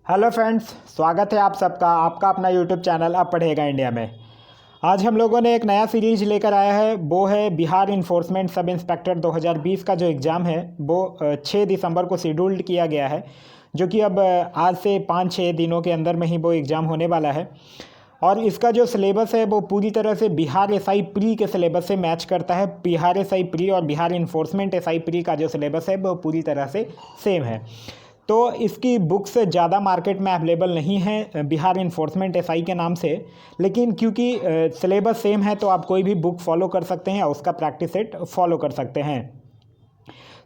Hello friends, स्वागत है आप सबका आपका अपना यूट्यूब चैनल अब पढ़ेगा इंडिया में। आज हम लोगों ने एक नया सीरीज लेकर आया है, वो है बिहार इन्फोर्समेंट सब इंस्पेक्टर 2020 का जो एग्ज़ाम है वो 6 दिसंबर को शेड्यूल्ड किया गया है, जो कि अब आज से 5-6 दिनों के अंदर में ही वो एग्ज़ाम होने वाला है। और इसका जो सिलेबस है वो पूरी तरह से बिहार एसआई प्री के सिलेबस से मैच करता है। बिहार एसआई प्री और बिहार इन्फोर्समेंट एसआई प्री का जो सिलेबस है वो पूरी तरह से सेम है। तो इसकी बुक्स ज़्यादा मार्केट में अवेलेबल नहीं है बिहार इन्फोर्समेंट एसआई के नाम से, लेकिन क्योंकि सिलेबस सेम है तो आप कोई भी बुक फॉलो कर सकते हैं और उसका प्रैक्टिस सेट फॉलो कर सकते हैं।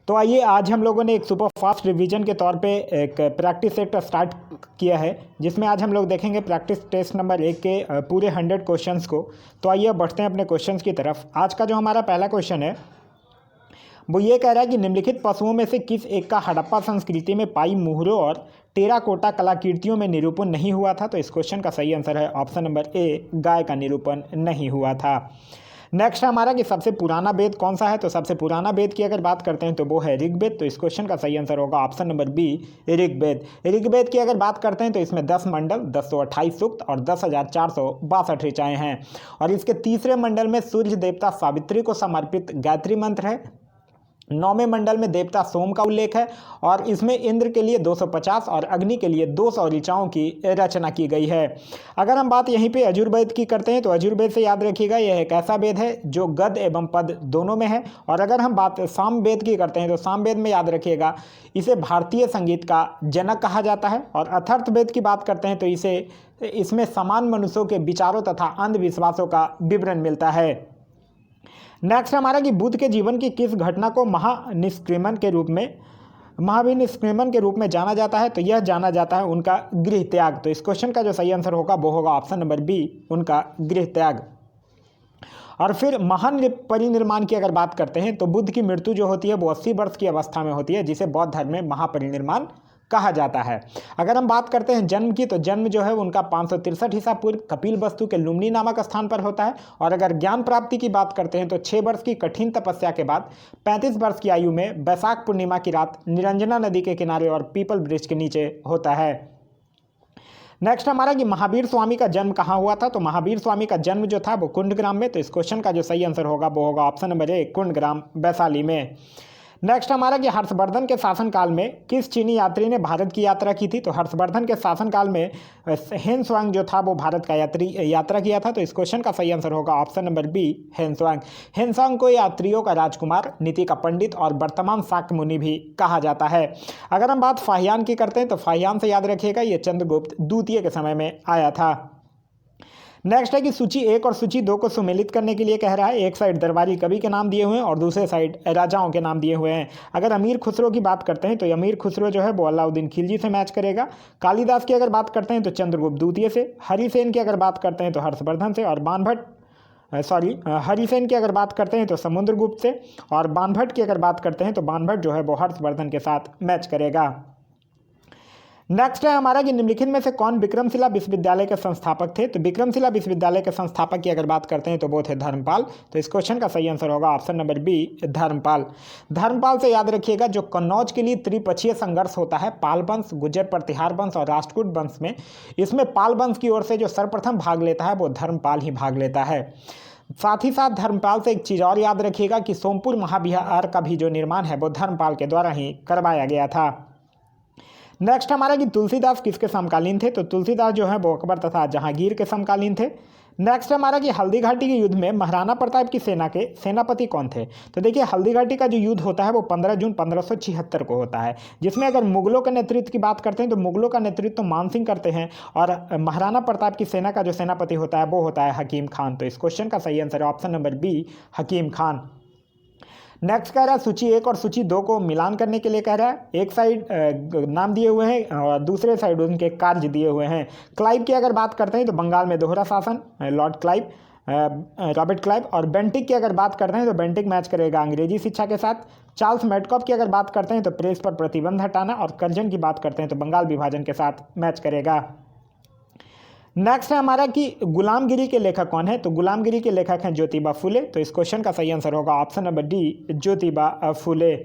तो आइए, आज हम लोगों ने एक सुपर फास्ट रिवीजन के तौर पे एक प्रैक्टिस सेट स्टार्ट किया है, जिसमें आज हम लोग देखेंगे प्रैक्टिस टेस्ट नंबर 1 के पूरे 100 क्वेश्चंस को। तो आइए बढ़ते हैं अपने क्वेश्चंस की तरफ। आज का जो हमारा पहला क्वेश्चन है वो ये कह रहा है कि निम्नलिखित पशुओं में से किस एक का हड़प्पा संस्कृति में पाई मुहरों और टेराकोटा कलाकृतियों में निरूपण नहीं हुआ था। तो इस क्वेश्चन का सही आंसर है ऑप्शन नंबर ए, गाय का निरूपण नहीं हुआ था। नेक्स्ट हमारा कि सबसे पुराना वेद कौन सा है। तो सबसे पुराना वेद की अगर बात करते हैं तो वो है ऋग्वेद। तो इस क्वेश्चन का सही आंसर होगा option number B, Rigveda. Rigveda की अगर बात करते हैं तो इसमें 10 मंडल, 1028 सूक्त और 10,462 ऋचाएँ हैं। और इसके तीसरे मंडल में सूर्य देवता सावित्री को समर्पित गायत्री मंत्र है। 9वें मंडल में देवता सोम का उल्लेख है और इसमें इंद्र के लिए 250 और अग्नि के लिए 200 ऋचाओं की रचना की गई है। अगर हम बात यहीं पे यजुर्वेद की करते हैं तो यजुर्वेद से याद रखिएगा यह एक ऐसा वेद है जो गद एवं पद दोनों में है। और अगर हम बात सामवेद की करते हैं तो सामवेद में याद रखिएगा इसे भारतीय संगीत का जनक कहा जाता है। और अथर्ववेद की बात करते हैं तो इसमें समान मनुष्यों के विचारों तथा अंधविश्वासों का विवरण मिलता है। नेक्स्ट हमारा कि बुद्ध के जीवन की किस घटना को महाविनिष्क्रमण के रूप में जाना जाता है। तो यह जाना जाता है उनका गृह त्याग। तो इस क्वेश्चन का जो सही आंसर होगा वो होगा ऑप्शन नंबर बी, उनका गृह त्याग। और फिर महान परिनिर्माण की अगर बात करते हैं तो बुद्ध की मृत्यु जो होती है वो 80 वर्ष की अवस्था में होती है, जिसे बौद्ध धर्म में महापरिनिर्माण कहा जाता है। अगर हम बात करते हैं जन्म की तो जन्म जो है उनका 563 ईसा पूर्व कपिल वस्तु के लुम्बिनी नामक स्थान पर होता है। और अगर ज्ञान प्राप्ति की बात करते हैं तो 6 वर्ष की कठिन तपस्या के बाद 35 वर्ष की आयु में बैसाख पूर्णिमा की रात निरंजना नदी के किनारे और पीपल वृक्ष के नीचे होता है। नेक्स्ट हमारा कि महावीर स्वामी का जन्म कहाँ हुआ था। तो महावीर स्वामी का जन्म जो था वो कुंडग्राम में। तो इस क्वेश्चन का जो सही आंसर होगा वो होगा option number A, Kundagram Vaishali में। नेक्स्ट हमारा कि हर्षवर्धन के शासनकाल में किस चीनी यात्री ने भारत की यात्रा की थी। तो हर्षवर्धन के शासनकाल में हेनसुआंग जो था वो भारत का यात्रा किया था। तो इस क्वेश्चन का सही आंसर होगा ऑप्शन नंबर बी, हेनसुआंग। हेनसुआंग को यात्रियों का राजकुमार, नीति का पंडित और वर्तमान शाक्य मुनि भी कहा जाता है। अगर हम बात फाहियान की करते हैं तो फाहियान से याद रखिएगा ये चंद्रगुप्त द्वितीय के समय में आया था। नेक्स्ट है कि सूची 1 और सूची 2 को सुमेलित करने के लिए कह रहा है। एक साइड दरबारी कवि के नाम दिए हुए हैं और दूसरे साइड राजाओं के नाम दिए हुए हैं। अगर अमीर खुसरो की बात करते हैं तो अमीर खुसरो जो है वो अलाउद्दीन खिलजी से मैच करेगा। कालिदास की अगर बात करते हैं तो चंद्रगुप्त द्वितीय से। हरिसेन की अगर बात करते हैं तो हर्षवर्धन से। और हरिसेन की अगर बात करते हैं तो समुद्रगुप्त से। और बाणभट्ट की अगर बात करते हैं तो बाणभट्ट जो है वो हर्षवर्धन के साथ मैच करेगा। नेक्स्ट है हमारा कि निम्नलिखित में से कौन विक्रमशिला विश्वविद्यालय के संस्थापक थे। तो विक्रमशिला विश्वविद्यालय के संस्थापक की अगर बात करते हैं तो वो थे धर्मपाल। तो इस क्वेश्चन का सही आंसर होगा option number B, Dharmpal. Dharmpal से याद रखिएगा जो कन्नौज के लिए त्रिपक्षीय संघर्ष होता है पाल वंश, गुर्जर प्रतिहार वंश और राष्ट्रकूट वंश में, इसमें पाल वंश की ओर से जो सर्वप्रथम भाग लेता है वो धर्मपाल ही भाग लेता है। साथ ही साथ धर्मपाल से एक चीज़ और याद रखिएगा कि सोमपुर महाविहार का भी जो निर्माण है वो धर्मपाल के द्वारा ही करवाया गया था। नेक्स्ट हमारा कि तुलसीदास किसके समकालीन थे। तो तुलसीदास जो है वो अकबर तथा जहांगीर के समकालीन थे। नेक्स्ट हमारा कि हल्दी घाटी के युद्ध में महाराणा प्रताप की सेना के सेनापति कौन थे। तो देखिए हल्दी घाटी का जो युद्ध होता है वो 15 जून 1576 को होता है, जिसमें अगर मुगलों के नेतृत्व की बात करते हैं तो मुगलों का नेतृत्व तो मानसिंह करते हैं और महाराणा प्रताप की सेना का जो सेनापति होता है वो होता है हकीम खान। तो इस क्वेश्चन का सही आंसर है ऑप्शन नंबर बी, हकीम खान। नेक्स्ट कह रहा है सूची 1 और सूची 2 को मिलान करने के लिए कह रहा है। एक साइड नाम दिए हुए हैं और दूसरे साइड उनके कार्य दिए हुए हैं। क्लाइव की अगर बात करते हैं तो बंगाल में दोहरा शासन, लॉर्ड क्लाइव, रॉबर्ट क्लाइव। और बेंटिक की अगर बात करते हैं तो बेंटिक मैच करेगा अंग्रेजी शिक्षा के साथ। चार्ल्स मेडकॉफ की अगर बात करते हैं तो प्रेस पर प्रतिबंध हटाना। और कर्जन की बात करते हैं तो बंगाल विभाजन के साथ मैच करेगा। नेक्स्ट है हमारा कि गुलामगिरी के लेखक कौन है। तो गुलामगिरी के लेखक हैं ज्योतिबा फुले। तो इस क्वेश्चन का सही आंसर होगा option number D, Jyotiba Phule.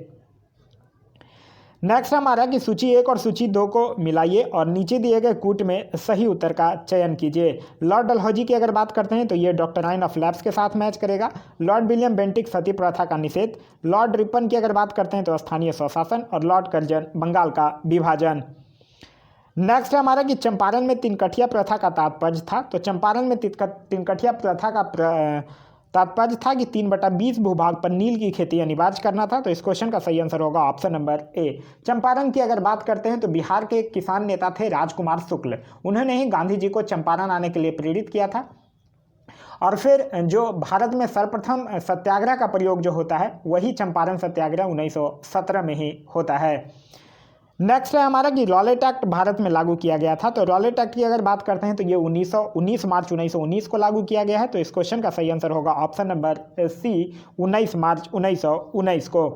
Next हमारा कि सूची 1 और सूची 2 को मिलाइए और नीचे दिए गए कूट में सही उत्तर का चयन कीजिए। लॉर्ड डलहौजी की अगर बात करते हैं तो ये डॉक्ट्राइन ऑफ लैप्स के साथ मैच करेगा। लॉर्ड विलियम बेंटिक सती प्रथा का निषेध। लॉर्ड रिपन की अगर बात करते हैं तो स्थानीय स्वशासन। और लॉर्ड कर्जन बंगाल का विभाजन। नेक्स्ट है हमारा कि चंपारण में तिनकठिया प्रथा का तात्पर्य था। तो चंपारण में तिनकठिया प्रथा का तात्पर्य था कि 3/20 भूभाग पर नील की खेती अनिवार्य करना था। तो इस क्वेश्चन का सही आंसर होगा ऑप्शन नंबर ए। चंपारण की अगर बात करते हैं तो बिहार के एक किसान नेता थे राजकुमार शुक्ल। उन्होंने ही गांधी जी को चंपारण आने के लिए प्रेरित किया था। और फिर जो भारत में सर्वप्रथम सत्याग्रह का प्रयोग जो होता है वही चंपारण सत्याग्रह 1917 में ही होता है। नेक्स्ट है हमारा कि रॉलेट एक्ट भारत में लागू किया गया था। तो रॉलेट एक्ट की अगर बात करते हैं तो ये 19 मार्च 1919 को लागू किया गया है। तो इस क्वेश्चन का सही आंसर होगा ऑप्शन नंबर सी 19 मार्च 1919 को।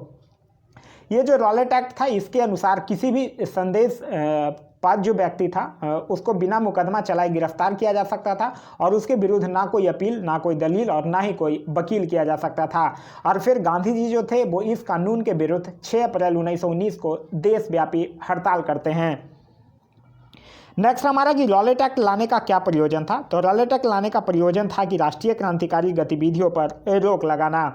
ये जो रॉलेट एक्ट था इसके अनुसार किसी भी संदेश पात्र जो व्यक्ति था उसको बिना मुकदमा चलाए गिरफ्तार किया जा सकता था और उसके विरुद्ध ना कोई अपील, ना कोई दलील और ना ही कोई वकील किया जा सकता था। और फिर गांधी जी जो थे वो इस कानून के विरुद्ध 6 अप्रैल 1919 को देशव्यापी हड़ताल करते हैं। नेक्स्ट हमारा कि रॉलेट एक्ट लाने का क्या प्रयोजन था। तो रॉलेट एक्ट लाने का प्रयोजन था कि राष्ट्रीय क्रांतिकारी गतिविधियों पर रोक लगाना।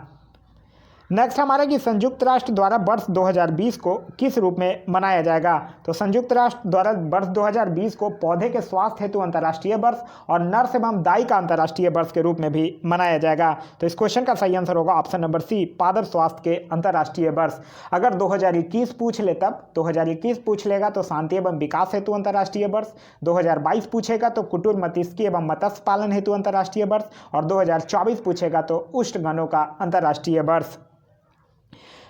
नेक्स्ट हमारा कि संयुक्त राष्ट्र द्वारा वर्ष 2020 को किस रूप में मनाया जाएगा। तो संयुक्त राष्ट्र द्वारा वर्ष 2020 को पौधे के स्वास्थ्य हेतु अंतर्राष्ट्रीय वर्ष और नर्स एवं दाई का अंतर्राष्ट्रीय वर्ष के रूप में भी मनाया जाएगा। तो इस क्वेश्चन का सही आंसर होगा ऑप्शन नंबर सी पादप स्वास्थ्य के अंतर्राष्ट्रीय वर्ष। अगर 2021 पूछ ले तब 2021 पूछ लेगा तो शांति एवं विकास हेतु अंतर्राष्ट्रीय वर्ष। 2022 पूछेगा तो कुटीर मत्स्यिकी एवं मत्स्य पालन हेतु अंतर्राष्ट्रीय वर्ष। और 2024 पूछेगा तो उष्णगणों का अंतर्राष्ट्रीय वर्ष।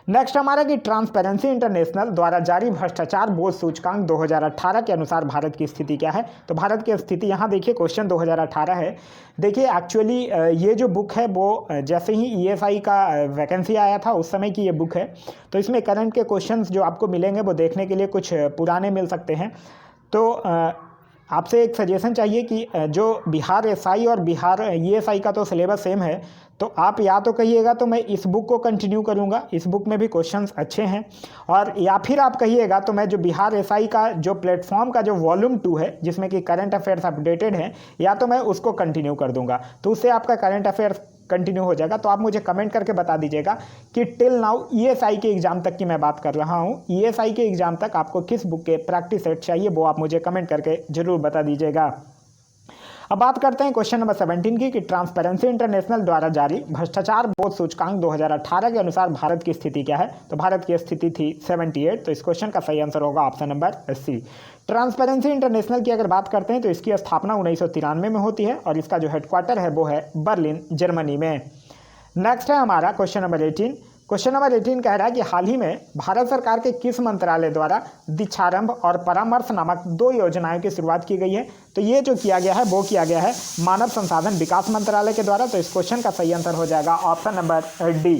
नेक्स्ट हमारा कि ट्रांसपेरेंसी इंटरनेशनल द्वारा जारी भ्रष्टाचार बोध सूचकांक 2018 के अनुसार भारत की स्थिति क्या है। तो भारत की स्थिति यहाँ देखिए क्वेश्चन 2018 है। देखिए एक्चुअली ये जो बुक है वो जैसे ही ईएसआई का वैकेंसी आया था उस समय की ये बुक है। तो इसमें करंट के क्वेश्चंस जो आपको मिलेंगे वो देखने के लिए कुछ पुराने मिल सकते हैं। तो आपसे एक सजेशन चाहिए कि जो बिहार एसआई और बिहार ईएसआई का तो सिलेबस सेम है, तो आप या तो कहिएगा तो मैं इस बुक को कंटिन्यू करूंगा, इस बुक में भी क्वेश्चंस अच्छे हैं। और या फिर आप कहिएगा तो मैं जो बिहार एसआई का जो प्लेटफॉर्म का जो वॉल्यूम 2 है जिसमें कि करंट अफेयर्स अपडेटेड हैं, या तो मैं उसको कंटिन्यू कर दूंगा। तो उससे आपका करंट अफेयर्स कंटिन्यू हो जाएगा। तो आप मुझे कमेंट करके बता दीजिएगा कि टिल नाउ ईएसआई के एग्जाम तक की मैं बात कर रहा हूं, ईएसआई के एग्जाम तक आपको किस बुक के प्रैक्टिस सेट चाहिए वो आप मुझे कमेंट करके जरूर बता दीजिएगा। अब बात करते हैं क्वेश्चन नंबर 17 की कि ट्रांसपेरेंसी इंटरनेशनल द्वारा जारी भ्रष्टाचार बोध सूचकांक 2018 के अनुसार भारत की स्थिति क्या है। तो भारत की स्थिति थी 78। तो इस क्वेश्चन का सही आंसर होगा option number C. Transparency International की अगर बात करते हैं तो इसकी स्थापना 1993 में होती है और इसका जो हेडक्वार्टर है वो है बर्लिन जर्मनी में। नेक्स्ट है हमारा क्वेश्चन नंबर 18। क्वेश्चन नंबर 18 कह रहा है कि हाल ही में भारत सरकार के किस मंत्रालय द्वारा दीक्षारंभ और परामर्श नामक 2 योजनाओं की शुरुआत की गई है। तो ये जो किया गया है वो किया गया है मानव संसाधन विकास मंत्रालय के द्वारा। तो इस क्वेश्चन का सही आंसर हो जाएगा ऑप्शन नंबर डी।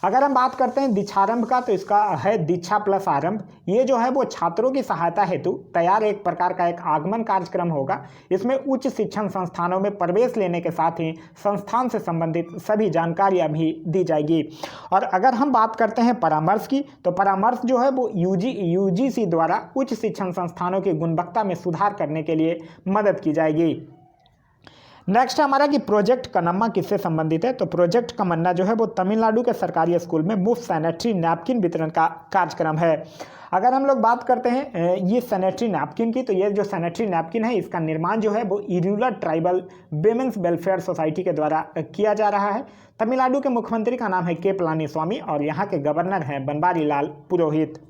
अगर हम बात करते हैं दीक्षारंभ का तो इसका है दीक्षा प्लस आरंभ। ये जो है वो छात्रों की सहायता हेतु तैयार एक प्रकार का एक आगमन कार्यक्रम होगा। इसमें उच्च शिक्षण संस्थानों में प्रवेश लेने के साथ ही संस्थान से संबंधित सभी जानकारियां भी दी जाएगी। और अगर हम बात करते हैं परामर्श की तो परामर्श जो है वो यूजीसी द्वारा उच्च शिक्षण संस्थानों की गुणवत्ता में सुधार करने के लिए मदद की जाएगी। नेक्स्ट हमारा कि प्रोजेक्ट कन्नम्मा किससे संबंधित है। तो प्रोजेक्ट कन्नम्मा जो है वो तमिलनाडु के सरकारी स्कूल में मुफ्त सैनिटरी नैपकिन वितरण का कार्यक्रम है। अगर हम लोग बात करते हैं ये सैनिटरी नैपकिन की, तो ये जो सैनिटरी नैपकिन है इसका निर्माण जो है वो Irular tribal women's welfare society के द्वारा किया जा रहा है। तमिलनाडु के मुख्यमंत्री का नाम है के पलानीस्वामी और यहाँ के गवर्नर हैं बनवारी लाल पुरोहित।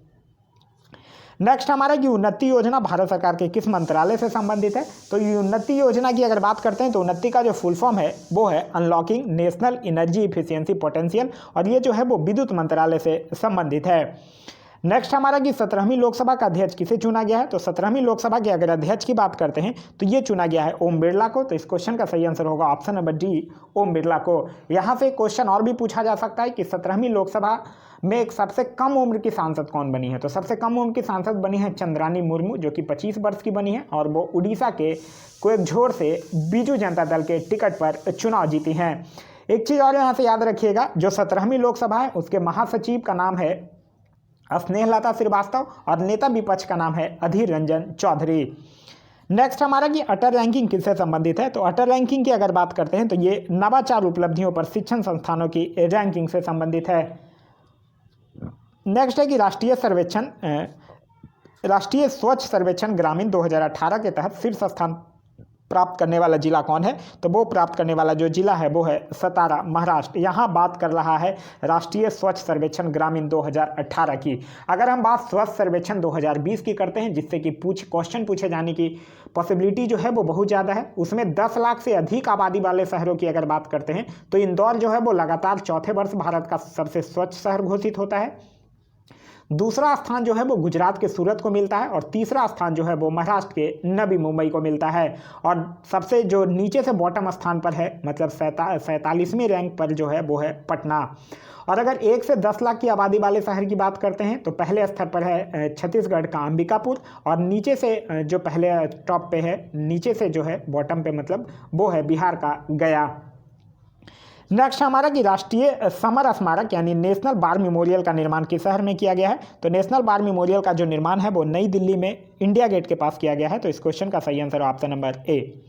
नेक्स्ट हमारा कि उन्नति योजना भारत सरकार के किस मंत्रालय से संबंधित है। तो उन्नति योजना की अगर बात करते हैं तो उन्नति का जो फुल फॉर्म है वो है unlocking national energy efficiency potential और ये जो है वो विद्युत मंत्रालय से संबंधित है। नेक्स्ट हमारा कि 17वीं लोकसभा का अध्यक्ष किसे चुना गया है। तो 17वीं लोकसभा के अगर अध्यक्ष की बात करते हैं तो ये चुना गया है ओम बिरला को। तो इस क्वेश्चन का सही आंसर होगा option number D Om Birla को। यहाँ से क्वेश्चन और भी पूछा जा सकता है कि 17वीं लोकसभा में एक सबसे कम उम्र की सांसद कौन बनी है। तो सबसे कम उम्र की सांसद बनी है चंद्रानी मुर्मू जो कि 25 वर्ष की बनी है और वो उड़ीसा के कोयकझोर से बीजू जनता दल के टिकट पर चुनाव जीती हैं। एक चीज़ और यहाँ से याद रखिएगा, जो 17वीं लोकसभा है उसके महासचिव का नाम है स्नेहलता श्रीवास्तव और नेता विपक्ष का नाम है अधीर रंजन चौधरी। नेक्स्ट हमारा कि अटल रैंकिंग किससे संबंधित है, तो अटल रैंकिंग की अगर बात करते हैं तो ये नवाचार उपलब्धियों पर शिक्षण संस्थानों की रैंकिंग से संबंधित है। नेक्स्ट है कि राष्ट्रीय स्वच्छ सर्वेक्षण ग्रामीण 2018 के तहत शीर्ष स्थान प्राप्त करने वाला जिला कौन है, तो वो प्राप्त करने वाला जो जिला है वो है सतारा महाराष्ट्र। यहाँ बात कर रहा है राष्ट्रीय स्वच्छ सर्वेक्षण ग्रामीण 2018 की। अगर हम बात स्वच्छ सर्वेक्षण 2020 की करते हैं, जिससे कि क्वेश्चन पूछे जाने की पॉसिबिलिटी जो है वो बहुत ज़्यादा है, उसमें 10 लाख से अधिक आबादी वाले शहरों की अगर बात करते हैं तो इंदौर जो है वो लगातार चौथे वर्ष भारत का सबसे स्वच्छ शहर घोषित होता है। दूसरा स्थान जो है वो गुजरात के सूरत को मिलता है और तीसरा स्थान जो है वो महाराष्ट्र के नवी मुंबई को मिलता है। और सबसे जो नीचे से बॉटम स्थान पर है, मतलब 47वीं रैंक पर जो है वो है पटना। और अगर 1 से 10 लाख की आबादी वाले शहर की बात करते हैं तो पहले स्तर पर है छत्तीसगढ़ का अंबिकापुर और नीचे से जो पहले टॉप पे है, नीचे से जो है बॉटम पे मतलब वो है बिहार का गया। नेक्स्ट हमारा कि राष्ट्रीय समर स्मारक यानी नेशनल वार मेमोरियल का निर्माण किस शहर में किया गया है, तो नेशनल वार मेमोरियल का जो निर्माण है वो नई दिल्ली में इंडिया गेट के पास किया गया है। तो इस क्वेश्चन का सही आंसर ऑप्शन नंबर ए।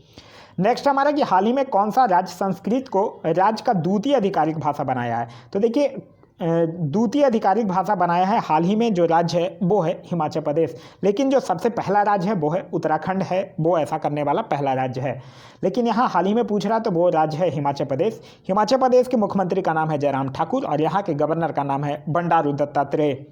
नेक्स्ट हमारा कि हाल ही में कौन सा राज्य संस्कृत को राज्य का द्वितीय आधिकारिक भाषा बनाया है, तो देखिए द्वितीय आधिकारिक भाषा बनाया है हाल ही में जो राज्य है वो है हिमाचल प्रदेश, लेकिन जो सबसे पहला राज्य है वो है उत्तराखंड है, वो ऐसा करने वाला पहला राज्य है। लेकिन यहाँ हाल ही में पूछ रहा तो वो राज्य है हिमाचल प्रदेश। हिमाचल प्रदेश के मुख्यमंत्री का नाम है जयराम ठाकुर और यहाँ के गवर्नर का नाम है बंडारू दत्तात्रेय।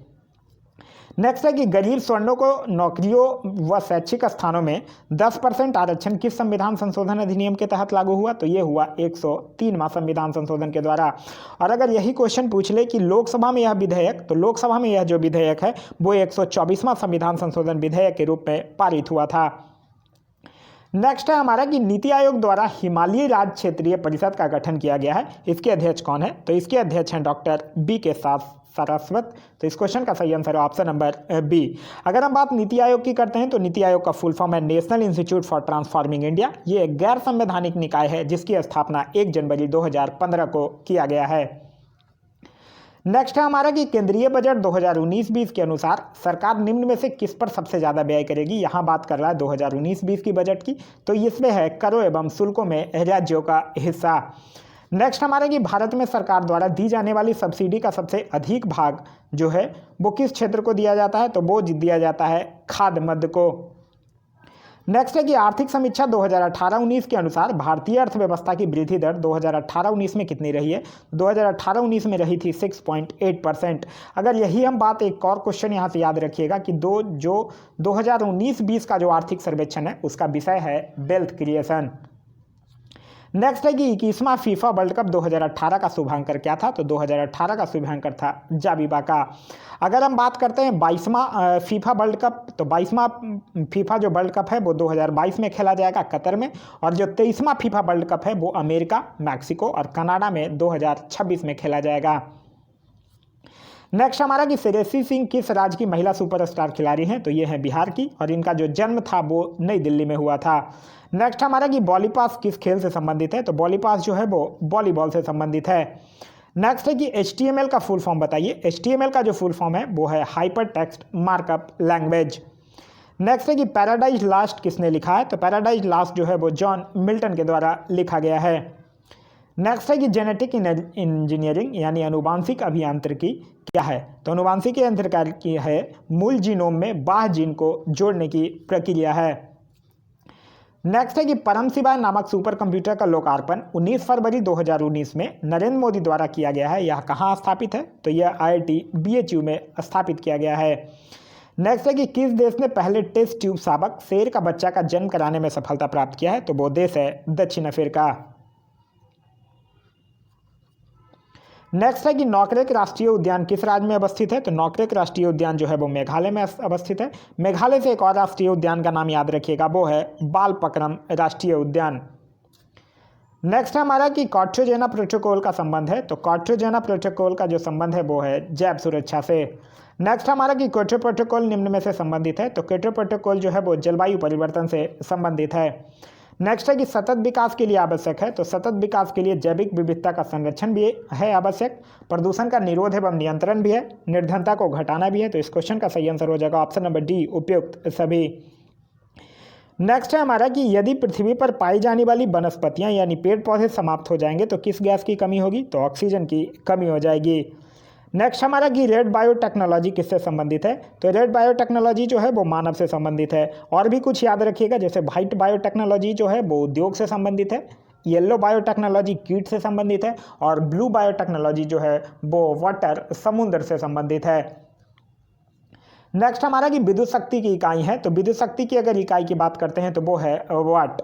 नेक्स्ट है कि गरीब स्वर्णों को नौकरियों व शैक्षिक स्थानों में 10% आरक्षण किस संविधान संशोधन अधिनियम के तहत लागू हुआ, तो ये हुआ 103वां संविधान संशोधन के द्वारा। और अगर यही क्वेश्चन पूछ ले कि लोकसभा में यह विधेयक, तो लोकसभा में यह जो विधेयक है वो 124वां संविधान संशोधन विधेयक के रूप में पारित हुआ था। नेक्स्ट है हमारा कि नीति आयोग द्वारा हिमालयी राज्य क्षेत्रीय परिषद का गठन किया गया है, इसके अध्यक्ष कौन है, तो इसके अध्यक्ष हैं डॉक्टर बी.के. सारस्वत। तो इस क्वेश्चन का सही आंसर है ऑप्शन नंबर बी। अगर हम बात नीति आयोग की करते हैं तो नीति आयोग का फुल फॉर्म है national institute for transforming India. ये एक गैर संवैधानिक निकाय है जिसकी स्थापना 1 जनवरी 2015 को किया गया है। नेक्स्ट है हमारा कि केंद्रीय बजट 2019-20 के अनुसार सरकार निम्न में से किस पर सबसे ज़्यादा व्यय करेगी। यहाँ बात कर रहा है 2019-20 की बजट की, तो इसमें है करों एवं शुल्कों में राज्यों का हिस्सा। नेक्स्ट हमारा कि भारत में सरकार द्वारा दी जाने वाली सब्सिडी का सबसे अधिक भाग जो है वो किस क्षेत्र को दिया जाता है, तो वो दिया जाता है खाद्य मद को। नेक्स्ट है कि आर्थिक समीक्षा 2018-19 के अनुसार भारतीय अर्थव्यवस्था की वृद्धि दर 2018-19 में कितनी रही है, 2018-19 में रही थी 6.8%। अगर यही हम बात एक और क्वेश्चन यहाँ से याद रखिएगा कि 2019-20 का जो आर्थिक सर्वेक्षण है उसका विषय है वेल्थ क्रिएशन। नेक्स्ट है कि 21वां फीफा वर्ल्ड कप 2018 का शुभांकर क्या था, तो 2018 का शुभांकर था जाबिबा का। अगर हम बात करते हैं 22वां फीफा वर्ल्ड कप, तो 22वां फीफा जो वर्ल्ड कप है वो 2022 में खेला जाएगा कतर में, और जो 23वां फीफा वर्ल्ड कप है वो अमेरिका, मैक्सिको और कनाडा में 2026 में खेला जाएगा। नेक्स्ट हमारा कि श्रेयसी सिंह किस राज्य की महिला सुपरस्टार खिलाड़ी हैं, तो ये है बिहार की और इनका जो जन्म था वो नई दिल्ली में हुआ था। नेक्स्ट हमारा कि बॉलीपास किस खेल से संबंधित है, तो बॉलीपास जो है वो वॉलीबॉल से संबंधित है। नेक्स्ट है कि HTML का फुल फॉर्म बताइए। HTML का जो फुल फॉर्म है वो है hyper text markup language. Next है कि पैराडाइज लास्ट किसने लिखा है, तो पैराडाइज लास्ट जो है वो जॉन मिल्टन के द्वारा लिखा गया है। नेक्स्ट है कि जेनेटिक इंजीनियरिंग यानी अनुवांशिक अभियांत्रिकी क्या है, तो अनुवांशिक यंत्रकारी है मूल जीनोम में बाह्य जीन को जोड़ने की प्रक्रिया है। नेक्स्ट है कि परम शिवाय नामक सुपर कंप्यूटर का लोकार्पण 19 फरवरी 2019 में नरेंद्र मोदी द्वारा किया गया है। यह कहाँ स्थापित है, तो यह IIT BHU में स्थापित किया गया है। नेक्स्ट है कि किस देश ने पहले टेस्ट ट्यूब शावक शेर का बच्चा का जन्म कराने में सफलता प्राप्त किया है, तो वो देश है दक्षिण अफ्रीका। नेक्स्ट है कि नौकरेक राष्ट्रीय उद्यान किस राज्य में अवस्थित है, तो नौकरेक राष्ट्रीय उद्यान जो है वो मेघालय में अवस्थित है। मेघालय से एक और राष्ट्रीय उद्यान का नाम याद रखिएगा, वो है बालपक्रम राष्ट्रीय उद्यान। नेक्स्ट है हमारा कि क्वाड्रोजेना प्रोटोकॉल का संबंध है, तो क्वाड्रोजेना प्रोटोकॉल का जो संबंध है वो है जैव सुरक्षा से। नेक्स्ट हमारा कि क्योटो प्रोटोकॉल निम्न में से संबंधित है, तो क्योटो प्रोटोकॉल जो है वो जलवायु परिवर्तन से संबंधित है। नेक्स्ट है कि सतत विकास के लिए आवश्यक है, तो सतत विकास के लिए जैविक विविधता का संरक्षण भी है आवश्यक, प्रदूषण का निरोध एवं नियंत्रण भी है, निर्धनता को घटाना भी है। तो इस क्वेश्चन का सही आंसर हो जाएगा ऑप्शन नंबर डी, उपयुक्त सभी। नेक्स्ट है हमारा कि यदि पृथ्वी पर पाई जाने वाली वनस्पतियां यानी पेड़ पौधे समाप्त हो जाएंगे तो किस गैस की कमी होगी, तो ऑक्सीजन की कमी हो जाएगी। नेक्स्ट हमारा कि रेड बायोटेक्नोलॉजी किससे संबंधित है, तो रेड बायोटेक्नोलॉजी जो है वो मानव से संबंधित है। और भी कुछ याद रखिएगा, जैसे वाइट बायोटेक्नोलॉजी जो है वो उद्योग से संबंधित है, येलो बायोटेक्नोलॉजी कीट से संबंधित है, और ब्लू बायोटेक्नोलॉजी जो है वो वाटर समुद्र से संबंधित है। नेक्स्ट हमारा कि विद्युत शक्ति की इकाई है, तो विद्युत शक्ति की अगर इकाई की बात करते हैं तो वो है वाट।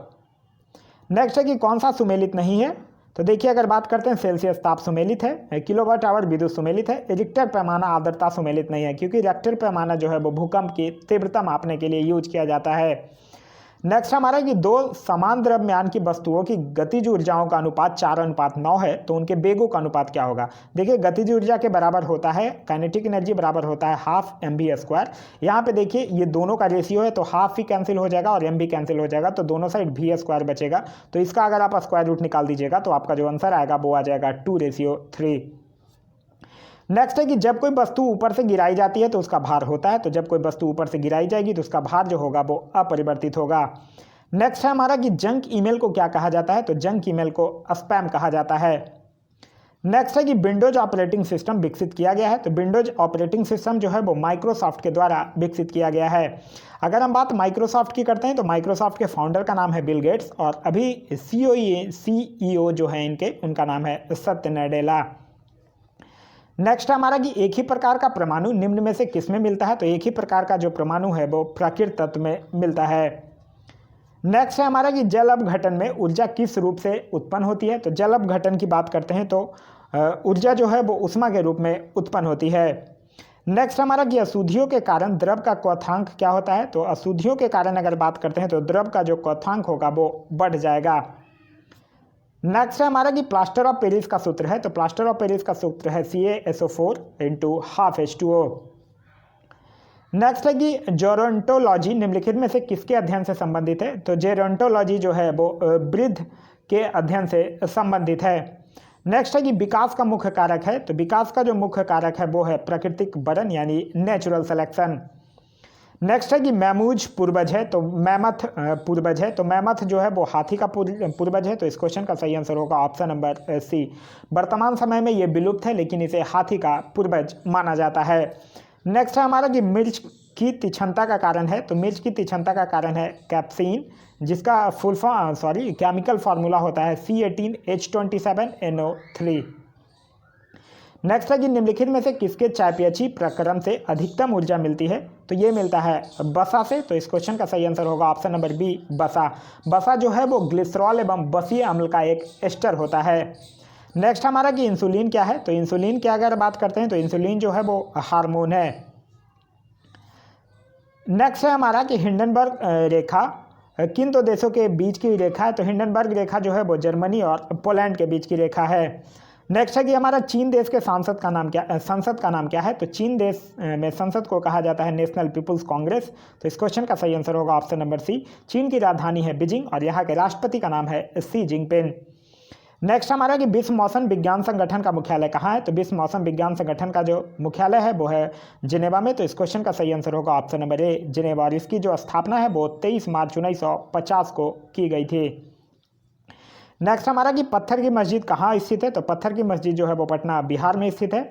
नेक्स्ट है कि कौन सा सुमेलित नहीं है, तो देखिए अगर बात करते हैं सेल्सियस ताप सुमेलित है, किलोवाट आवर विद्युत सुमेलित है, रिक्टर पैमाना आर्द्रता सुमेलित नहीं है, क्योंकि रिक्टर पैमाना जो है वो भूकंप की तीव्रता मापने के लिए यूज किया जाता है। नेक्स्ट हमारा कि दो समान द्रव्यमान की वस्तुओं की गतिज ऊर्जाओं का अनुपात 4:9 है, तो उनके बेगों का अनुपात क्या होगा। देखिए गतिज ऊर्जा के बराबर होता है काइनेटिक एनर्जी बराबर होता है हाफ mv²। यहाँ पे देखिए ये दोनों का रेशियो है, तो हाफ भी कैंसिल हो जाएगा और m भी कैंसिल हो जाएगा, तो दोनों साइड v² बचेगा। तो इसका अगर आप स्क्वायर रूट निकाल दीजिएगा तो आपका जो आंसर आएगा वो आ जाएगा 2:3। नेक्स्ट है कि जब कोई वस्तु ऊपर से गिराई जाती है तो उसका भार होता है, तो जब कोई वस्तु ऊपर से गिराई जाएगी तो उसका भार जो होगा वो अपरिवर्तित होगा। नेक्स्ट है हमारा कि जंक ईमेल को क्या कहा जाता है, तो जंक ईमेल को स्पैम कहा जाता है। नेक्स्ट है कि विंडोज ऑपरेटिंग सिस्टम विकसित किया गया है, तो विंडोज ऑपरेटिंग सिस्टम जो है वो माइक्रोसॉफ्ट के द्वारा विकसित किया गया है। अगर हम बात माइक्रोसॉफ्ट की करते हैं तो माइक्रोसॉफ्ट के फाउंडर का नाम है बिल गेट्स, और अभी सीईओ जो है इनके, उनका नाम है सत्य नडेला। नेक्स्ट हमारा कि एक ही प्रकार का परमाणु निम्न में से किस में मिलता है, तो एक ही प्रकार का जो परमाणु है वो प्राकृत तत्व में मिलता है। नेक्स्ट है हमारा कि जल अपघटन में ऊर्जा किस रूप से उत्पन्न होती है, तो जल अपघटन की बात करते हैं तो ऊर्जा जो है वो ऊष्मा के रूप में उत्पन्न होती है। नेक्स्ट हमारा कि अशुद्धियों के कारण द्रव का क्वथनांक क्या होता है, तो अशुद्धियों के कारण अगर बात करते हैं तो द्रव का जो क्वथनांक होगा वो बढ़ जाएगा। नेक्स्ट है हमारा कि प्लास्टर ऑफ पेरिस का सूत्र है, तो प्लास्टर ऑफ पेरिस का सूत्र है CaSO4 × ½ H2O। नेक्स्ट है कि जेरोंटोलॉजी निम्नलिखित में से किसके अध्ययन से संबंधित है, तो जेरोंटोलॉजी जो है वो वृद्ध के अध्ययन से संबंधित है। नेक्स्ट है कि विकास का मुख्य कारक है, तो विकास का जो मुख्य कारक है वो है प्राकृतिक बरन यानी नेचुरल सिलेक्शन। नेक्स्ट है कि मैमूज पूर्वज है, तो मैमथ पूर्वज है, तो मैमथ जो है वो हाथी का पूर्वज है, तो इस क्वेश्चन का सही आंसर होगा ऑप्शन नंबर सी। वर्तमान समय में ये विलुप्त है लेकिन इसे हाथी का पूर्वज माना जाता है। नेक्स्ट है हमारा कि मिर्च की तीक्ष्णता का कारण है, तो मिर्च की तीक्ष्णता का कारण है कैप्सीन, जिसका केमिकल फार्मूला होता है C18H27NO3। नेक्स्ट है कि निम्नलिखित में से किसके चयापचयी प्रक्रम से अधिकतम ऊर्जा मिलती है, तो ये मिलता है बसा से, तो इस क्वेश्चन का सही आंसर होगा ऑप्शन नंबर बी, बसा। बसा जो है वो ग्लिसरॉल एवं बसीय अम्ल का एक एस्टर होता है। नेक्स्ट हमारा कि इंसुलिन क्या है, तो इंसुलिन की अगर बात करते हैं तो इंसुलिन जो है वो हार्मोन है। नेक्स्ट है हमारा कि हिंडनबर्ग रेखा किन दो देशों के बीच की रेखा है, तो हिंडनबर्ग रेखा जो है वो जर्मनी और पोलैंड के बीच की रेखा है। नेक्स्ट है कि हमारा चीन देश के संसद का नाम क्या है, तो चीन देश में संसद को कहा जाता है नेशनल पीपुल्स कांग्रेस, तो इस क्वेश्चन का सही आंसर होगा ऑप्शन नंबर सी। चीन की राजधानी है बीजिंग और यहाँ के राष्ट्रपति का नाम है शी जिनपिंग। नेक्स्ट हमारा कि विश्व मौसम विज्ञान संगठन का मुख्यालय कहाँ है, तो विश्व मौसम विज्ञान संगठन का जो मुख्यालय है वो है जिनेवा में, तो इस क्वेश्चन का सही आंसर होगा ऑप्शन नंबर ए, जिनेवा। और इसकी जो स्थापना है वो 23 मार्च 1950 को की गई थी। नेक्स्ट हमारा कि पत्थर की मस्जिद कहाँ स्थित है, तो पत्थर की मस्जिद जो है वो पटना बिहार में स्थित है।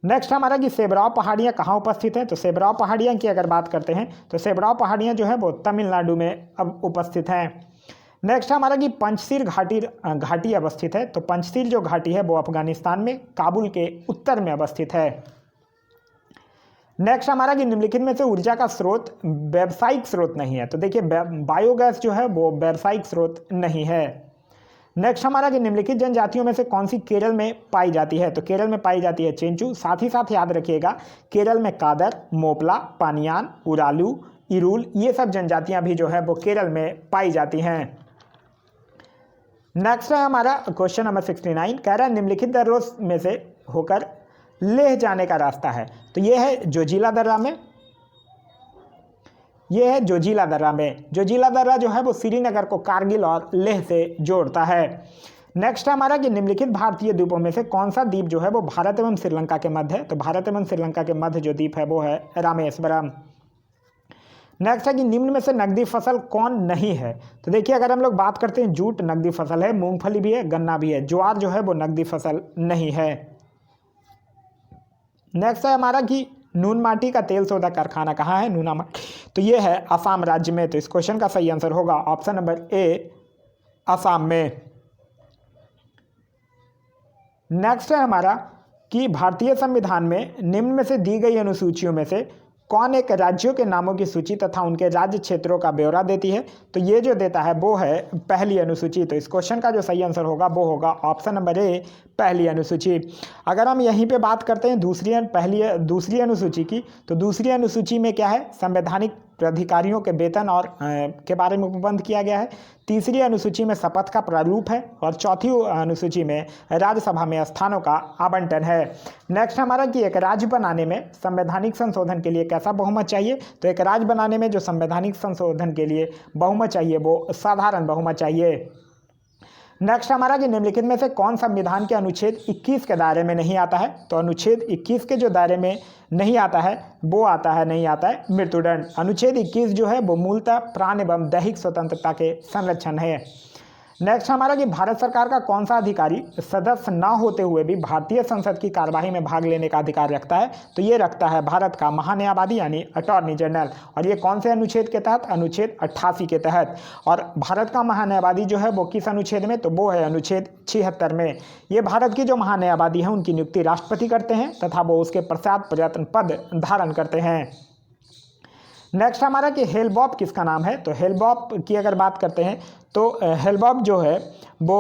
नेक्स्ट हमारा कि सेबराव पहाड़ियाँ कहाँ उपस्थित है, तो सेबराव पहाड़ियाँ की अगर बात करते हैं तो सेबराव पहाड़ियाँ जो है वो तमिलनाडु में अब उपस्थित हैं। नेक्स्ट हमारा कि पंचशील घाटी अवस्थित है, तो पंचशील जो घाटी है वो अफगानिस्तान में काबुल के उत्तर में अवस्थित है। नेक्स्ट हमारा कि निम्नलिखित में से ऊर्जा का स्रोत व्यावसायिक स्रोत नहीं है, तो देखिए बायोगैस जो है वो व्यावसायिक स्रोत नहीं है। नेक्स्ट हमारा कि निम्नलिखित जनजातियों में से कौन सी केरल में पाई जाती है, तो केरल में पाई जाती है चेंचू। साथ ही साथ याद रखिएगा केरल में कादर, मोपला, पानियान, उरालू, इरूल ये सब जनजातियां भी जो है वो केरल में पाई जाती हैं। नेक्स्ट है हमारा क्वेश्चन नंबर 69, कह रहा है निम्नलिखित दर्रों में से होकर लेह जाने का रास्ता है, तो ये है जोजिला दर्रा में, ये है जोजिला दर्रा में। जोजिला दर्रा जो है वो श्रीनगर को कारगिल और लेह से जोड़ता है। नेक्स्ट है हमारा कि निम्नलिखित भारतीय द्वीपों में से कौन सा द्वीप जो है वो भारत एवं श्रीलंका के मध्य है। तो भारत एवं श्रीलंका के मध्य जो द्वीप है वो है रामेश्वरम। नेक्स्ट है कि निम्न में से नकदी फसल कौन नहीं है। तो देखिए अगर हम लोग बात करते हैं, जूट नकदी फसल है, मूंगफली भी है, गन्ना भी है, ज्वार जो है वो नकदी फसल नहीं है। नेक्स्ट है हमारा कि नून माटी का तेल सोधा कारखाना कहाँ है, नूना माटी, तो ये है असम राज्य में। तो इस क्वेश्चन का सही आंसर होगा ऑप्शन नंबर ए, असम में। नेक्स्ट है हमारा कि भारतीय संविधान में निम्न में से दी गई अनुसूचियों में से कौन एक राज्यों के नामों की सूची तथा उनके राज्य क्षेत्रों का ब्यौरा देती है। तो ये जो देता है वो है पहली अनुसूची। तो इस क्वेश्चन का जो सही आंसर होगा वो होगा ऑप्शन नंबर ए, पहली अनुसूची। अगर हम यहीं पे बात करते हैं दूसरी अनुसूची की, तो दूसरी अनुसूची में क्या है, संवैधानिक प्राधिकारियों के वेतन और के बारे में उपबंध किया गया है। तीसरी अनुसूची में शपथ का प्रारूप है और चौथी अनुसूची में राज्यसभा में स्थानों का आवंटन है। नेक्स्ट हमारा कि एक राज्य बनाने में संवैधानिक संशोधन के लिए कैसा बहुमत चाहिए। तो एक राज्य बनाने में जो संवैधानिक संशोधन के लिए बहुमत चाहिए वो साधारण बहुमत चाहिए। नेक्स्ट हमारा कि निम्नलिखित में से कौन संविधान के अनुच्छेद 21 के दायरे में नहीं आता है। तो अनुच्छेद 21 के जो दायरे में नहीं आता है वो नहीं आता है मृत्युदंड। अनुच्छेद 21 जो है वो मूलतः प्राण एवं दैहिक स्वतंत्रता के संरक्षण है। नेक्स्ट हमारा कि भारत सरकार का कौन सा अधिकारी सदस्य न होते हुए भी भारतीय संसद की कार्यवाही में भाग लेने का अधिकार रखता है। तो ये रखता है भारत का महान्यायवादी यानी अटॉर्नी जनरल। और ये कौन से अनुच्छेद के तहत, अनुच्छेद 88 के तहत। और भारत का महान्यायवादी जो है वो किस अनुच्छेद में, तो वो है अनुच्छेद 76 में। ये भारत की जो महान्यायवादी हैं उनकी नियुक्ति राष्ट्रपति करते हैं तथा वो उसके पश्चात प्रयत्न पद धारण करते हैं। नेक्स्ट हमारा कि हेल-बॉप किसका नाम है। तो हेल-बॉप की अगर बात करते हैं तो हेल-बॉप जो है वो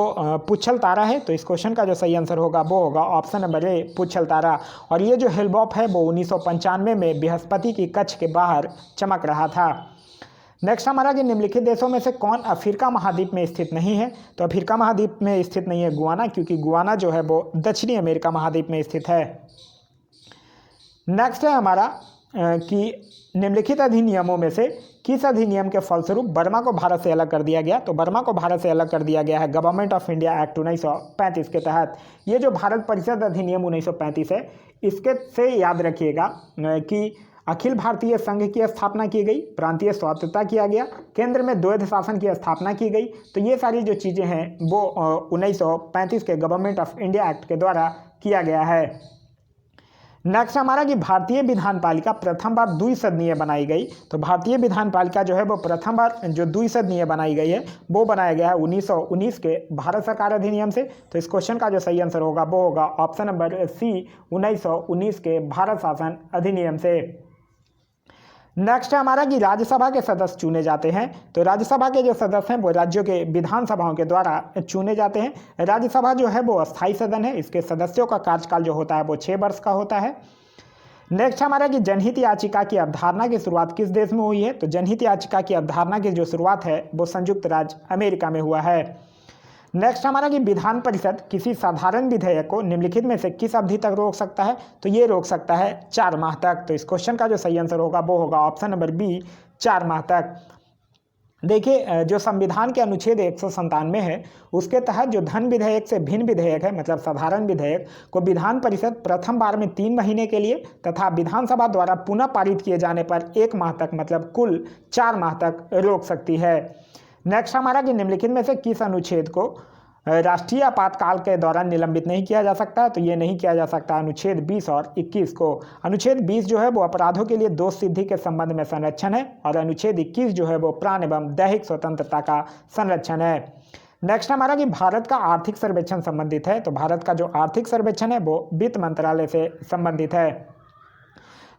पुच्छल तारा है। तो इस क्वेश्चन का जो सही आंसर होगा वो होगा ऑप्शन नंबर ए, पुच्छल तारा। और ये जो हेल-बॉप है वो 1995 में बृहस्पति की कक्ष के बाहर चमक रहा था। नेक्स्ट हमारा कि निम्नलिखित देशों में से कौन अफ्रीका महाद्वीप में स्थित नहीं है। तो अफ्रीका महाद्वीप में स्थित नहीं है गुआना, क्योंकि गुआना जो है वो दक्षिणी अमेरिका महाद्वीप में स्थित है। नेक्स्ट है हमारा कि निम्नलिखित अधिनियमों में से किस अधिनियम के फलस्वरूप बर्मा को भारत से अलग कर दिया गया। तो बर्मा को भारत से अलग कर दिया गया है गवर्नमेंट ऑफ इंडिया एक्ट 1935 के तहत। ये जो भारत परिषद अधिनियम 1935 है, इसके से याद रखिएगा कि अखिल भारतीय संघ की स्थापना की गई, प्रांतीय स्वायत्तता किया गया, केंद्र में द्वैध शासन की स्थापना की गई। तो ये सारी जो चीज़ें हैं वो 1935 के गवर्नमेंट ऑफ इंडिया एक्ट के द्वारा किया गया है। नेक्स्ट हमारा कि भारतीय विधान पालिका प्रथम बार द्विसदनीय बनाई गई। तो भारतीय विधान पालिका जो है वो प्रथम बार जो द्विसदनीय बनाई गई है वो बनाया गया है 1919 के भारत सरकार अधिनियम से। तो इस क्वेश्चन का जो सही आंसर होगा वो होगा ऑप्शन नंबर सी, 1919 के भारत शासन अधिनियम से। नेक्स्ट है हमारा कि राज्यसभा के सदस्य चुने जाते हैं। तो राज्यसभा के जो सदस्य हैं वो राज्यों के विधानसभाओं के द्वारा चुने जाते हैं। राज्यसभा जो है वो अस्थायी सदन है, इसके सदस्यों का कार्यकाल जो होता है वो 6 वर्ष का होता है। नेक्स्ट हमारा कि जनहित याचिका की अवधारणा की शुरुआत किस देश में हुई है। तो जनहित याचिका की अवधारणा की जो शुरुआत है वो संयुक्त राज्य अमेरिका में हुआ है। नेक्स्ट हमारा कि विधान परिषद किसी साधारण विधेयक को निम्नलिखित में से किस अवधि तक रोक सकता है। तो ये रोक सकता है 4 माह तक। तो इस क्वेश्चन का जो सही आंसर होगा वो होगा ऑप्शन नंबर बी, 4 माह तक। देखिए जो संविधान के अनुच्छेद 197 है उसके तहत जो धन विधेयक से भिन्न विधेयक है, मतलब साधारण विधेयक को विधान परिषद प्रथम बार में 3 महीने के लिए तथा विधानसभा द्वारा पुनः पारित किए जाने पर 1 माह तक, मतलब कुल 4 माह तक रोक सकती है। नेक्स्ट हमारा कि निम्नलिखित में से किस अनुच्छेद को राष्ट्रीय आपातकाल के दौरान निलंबित नहीं किया जा सकता। तो ये नहीं किया जा सकता अनुच्छेद 20 और 21 को। अनुच्छेद 20 जो है वो अपराधों के लिए दोष सिद्धि के संबंध में संरक्षण है और अनुच्छेद 21 जो है वो प्राण एवं दैहिक स्वतंत्रता का संरक्षण है। नेक्स्ट हमारा कि भारत का आर्थिक सर्वेक्षण संबंधित है। तो भारत का जो आर्थिक सर्वेक्षण है वो वित्त मंत्रालय से संबंधित है।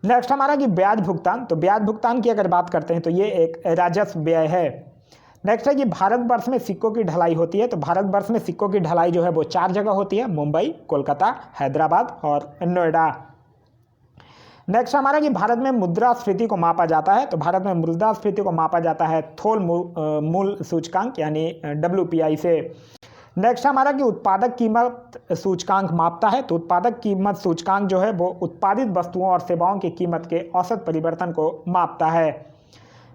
नेक्स्ट हमारा कि ब्याज भुगतान। तो ब्याज भुगतान की अगर बात करते हैं तो ये एक राजस्व व्यय है। नेक्स्ट है कि भारतवर्ष में सिक्कों की ढलाई होती है। तो भारतवर्ष में सिक्कों की ढलाई जो है वो 4 जगह होती है, मुंबई, कोलकाता, हैदराबाद और नोएडा। नेक्स्ट हमारा कि भारत में मुद्रास्फीति को मापा जाता है। तो भारत में मुद्रास्फीति को मापा जाता है थोल मूल सूचकांक यानी WPI से। नेक्स्ट हमारा कि उत्पादक कीमत सूचकांक मापता है। तो उत्पादक कीमत सूचकांक जो है वो उत्पादित वस्तुओं और सेवाओं की कीमत के औसत परिवर्तन को मापता है।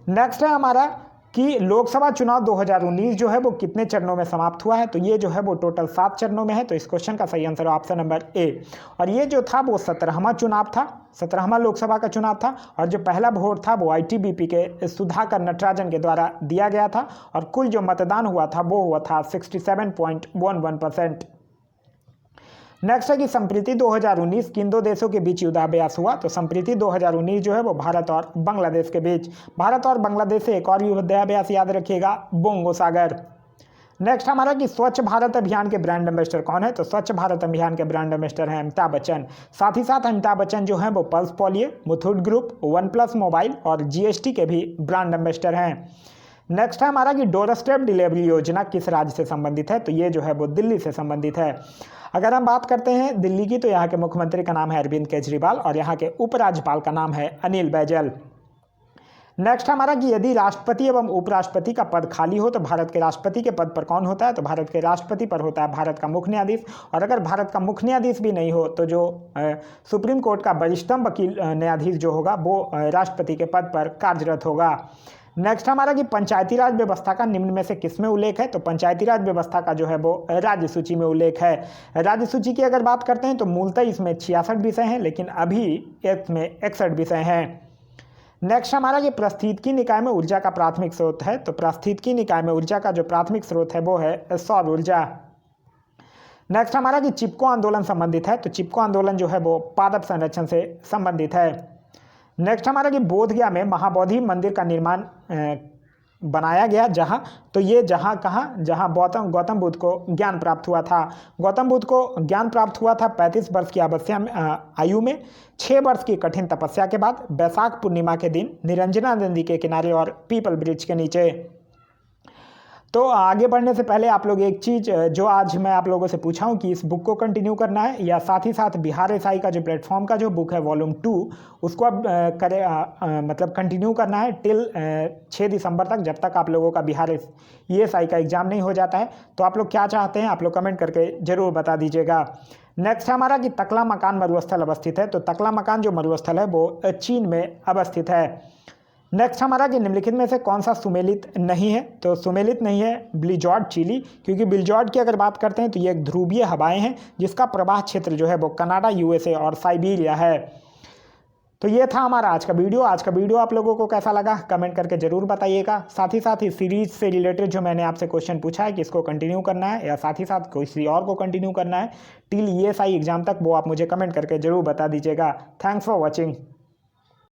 नेक्स्ट है हमारा कि लोकसभा चुनाव 2019 जो है वो कितने चरणों में समाप्त हुआ है, तो ये जो है वो टोटल 7 चरणों में है। तो इस क्वेश्चन का सही आंसर है ऑप्शन नंबर ए। और ये जो था वो 17वां चुनाव था, 17वां लोकसभा का चुनाव था। और जो पहला वोट था वो आईटीबीपी के सुधाकर नटराजन के द्वारा दिया गया था। और कुल जो मतदान हुआ था वो हुआ था 67.11%। नेक्स्ट है कि संप्रीति 2019 किन दो देशों के बीच युद्धाभ्यास हुआ, तो संप्रीति 2019 जो है वो भारत और बांग्लादेश के बीच। भारत और बांग्लादेश से एक और युद्धाभ्यास याद रखिएगा, बोंगो सागर। नेक्स्ट हमारा कि स्वच्छ भारत अभियान के ब्रांड एम्बेसडर कौन है, तो स्वच्छ भारत अभियान के ब्रांड एम्बेसडर हैं अमिताभ बच्चन। साथ ही साथ अमिताभ बच्चन जो हैं वो pulse polio, Muthoot group, one plus mobile और जीएसटी के भी ब्रांड एम्बेसडर हैं। नेक्स्ट है हमारा कि डोर स्टेप डिलीवरी योजना किस राज्य से संबंधित है, तो ये जो है वो दिल्ली से संबंधित है। अगर हम बात करते हैं दिल्ली की, तो यहाँ के मुख्यमंत्री का नाम है अरविंद केजरीवाल और यहाँ के उपराज्यपाल का नाम है अनिल बैजल। नेक्स्ट हमारा कि यदि राष्ट्रपति एवं उपराष्ट्रपति का पद खाली हो तो भारत के राष्ट्रपति के पद पर कौन होता है, तो भारत के राष्ट्रपति पर होता है भारत का मुख्य न्यायाधीश। और अगर भारत का मुख्य न्यायाधीश भी नहीं हो तो जो सुप्रीम कोर्ट का वरिष्ठतम वकील न्यायाधीश जो होगा वो राष्ट्रपति के पद पर कार्यरत होगा। नेक्स्ट हमारा कि पंचायती राज व्यवस्था का निम्न में से किसमें उल्लेख है, तो पंचायती राज व्यवस्था का जो है वो राज्य सूची में उल्लेख है। राज्य सूची की अगर बात करते हैं तो मूलतः इसमें 66 विषय हैं, लेकिन अभी इसमें 61 विषय हैं। नेक्स्ट हमारा कि पारिस्थितिकी निकाय में ऊर्जा का प्राथमिक स्रोत है, तो पारिस्थितिकी निकाय में ऊर्जा का जो प्राथमिक स्रोत है वो है सौर ऊर्जा। नेक्स्ट हमारा कि चिपको आंदोलन संबंधित है, तो चिपको आंदोलन जो है वो पादप संरक्षण से संबंधित है। नेक्स्ट हमारा कि बोधगया में महाबोधि मंदिर का निर्माण बनाया गया जहाँ, तो ये जहाँ कहाँ, जहाँ गौतम बुद्ध को ज्ञान प्राप्त हुआ था। गौतम बुद्ध को ज्ञान प्राप्त हुआ था 35 वर्ष की आयु में 6 वर्ष की कठिन तपस्या के बाद बैसाख पूर्णिमा के दिन निरंजना नदी के किनारे और पीपल वृक्ष के नीचे। तो आगे बढ़ने से पहले आप लोग एक चीज़ जो आज मैं आप लोगों से पूछा हूँ कि इस बुक को कंटिन्यू करना है या साथ ही साथ बिहार एसआई का जो प्लेटफॉर्म का जो बुक है वॉल्यूम 2 उसको अब मतलब कंटिन्यू करना है टिल 6 दिसंबर तक, जब तक आप लोगों का बिहार ईएसआई का एग्ज़ाम नहीं हो जाता है। तो आप लोग क्या चाहते हैं आप लोग कमेंट करके ज़रूर बता दीजिएगा। नेक्स्ट हमारा कि तकला मकान मरुस्थल अवस्थित है, तो तकला मकान जो मरुस्थल है वो चीन में अवस्थित है। नेक्स्ट हमारा कि निम्नलिखित में से कौन सा सुमेलित नहीं है, तो सुमेलित नहीं है ब्लिजॉर्ड चिली, क्योंकि ब्लिजॉर्ड की अगर बात करते हैं तो ये एक ध्रुवीय हवाएं हैं जिसका प्रवाह क्षेत्र जो है वो कनाडा, यूएसए और साइबेरिया है। तो ये था हमारा आज का वीडियो। आज का वीडियो आप लोगों को कैसा लगा कमेंट करके ज़रूर बताइएगा। साथ ही सीरीज से रिलेटेड जो मैंने आपसे क्वेश्चन पूछा है कि इसको कंटिन्यू करना है या साथ ही साथ किसी और को कंटिन्यू करना है टिल ईएसआई एग्जाम तक, वो आप मुझे कमेंट करके ज़रूर बता दीजिएगा। Thanks for watching.